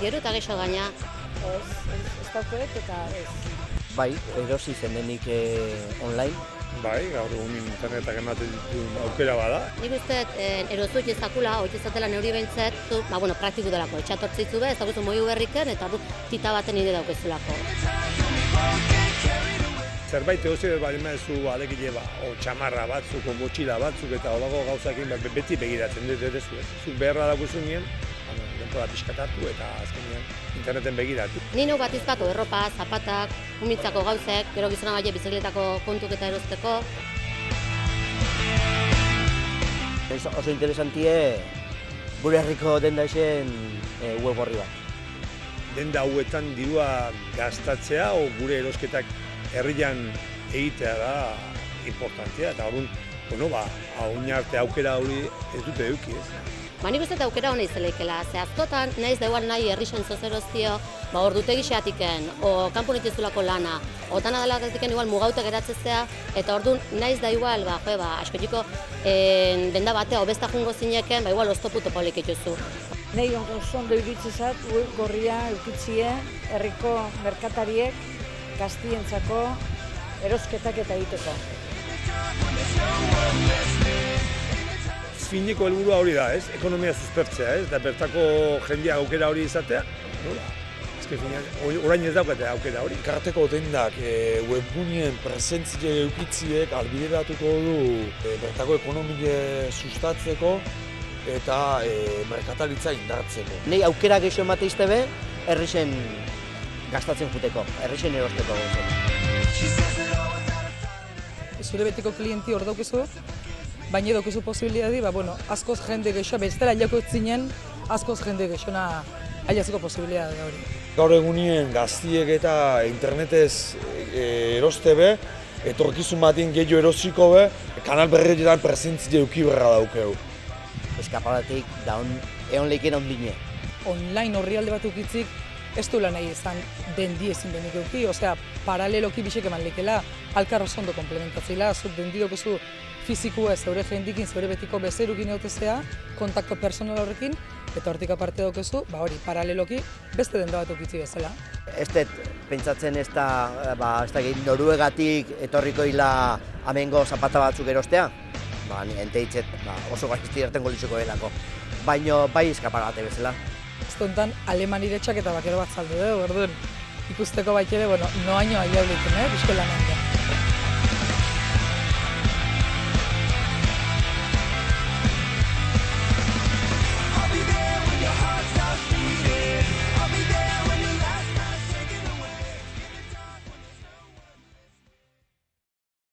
gero eta gehiago gaina. Ez dauket eta ez. Bai, erosi zen denik online. Bai, gaur egun internetak ematen dituen aukera bada. Nik uste erozu itxezakula, oitzezatela neuri behintzet, praktiku delako, etxatortzitzu be, ez dagoezu moiu berriken, eta tita baten nire daukezulako. Zerbait egozi bali maezu alegile o txamarra batzuk, o motxila batzuk, eta holago gauzakin beti begiratzen dut erezu ez. Zuk beharra dagoezunien, denpora pixkat hartu eta azkenean interneten begiratu. Ni neu bat izkako erropa, zapatak, umitzako gauzek, gero gizona baile bizikletako kontuk eta erosteko. Oso interesantie gure herriko denda esen web horri bat. Denda hauetan dirua gastatzea o gure erosketak herrian egitea da importantea eta orduan, haun arte aukera hori ez dute eduki ez. Nik uste aukera hona izeleikela, ze askotan nahiz da igual nahi herrixen zozeroztio, ordutegi xeatiken, o kanpun itizulako lana, o tana dalakatiken igual mugaute geratzezea, eta orduan nahiz da igual, askotiko denda batea obesta jungo zineken, igual oztopu topolik ituzu. Nahi oso ondo iritzizat, gorria eukitzie, herriko merkatariek, gaztientzako erosketak eta egiteko. Finiko helburua hori da, ez? Ekonomia suspertzea, ez? Da bertako jendia aukera hori izatea, nola? Orain ez daukate aukera hori. Karteko dendak webgunien presentzia eukitziek albideratuko du bertako ekonomia sustatzeko eta merkataritza indartzeko. Nei aukera gehiago emate iztebe, herrixen gastatzen juteko, herrixen erosteko gozen. Zure betiko klienti hor daukezu, baina daukezu posibilidadi, askoz jende gehiago, bestela joko zinen, askoz jende gehiago aiaziko posibilidadi hori. Gaur egunien gaztiek eta internetez eroste be, etorkizun batien gehiago erosiko be, kanal berrietan presentzia euki berra daukeu. Eskapalatik da egon leikien ondine. Online horri alde bat ukitzik, ez duela nahi izan dendi ezin denik euki, paraleloki bisek eman lekela, alkar oso ondo komplementatzila, zuk dendi daukezu fizikua zeure jendikin, zeure betiko bezerukin eutezea, kontakto personal horrekin, eta hortik aparte daukezu, hori, paraleloki, beste denda bat ukitzi bezala. Ez dut pentsatzen ez da Noruegatik etorriko hila amengo zapata batzuk erostea, enteitzet oso gazti erten golitzuko delako, baina bai eskapalate bezala. Ez dontan alemaniretxak eta bakero bat zaldu, ikusteko baik ere, noaino aia uliken, bizko lan handia.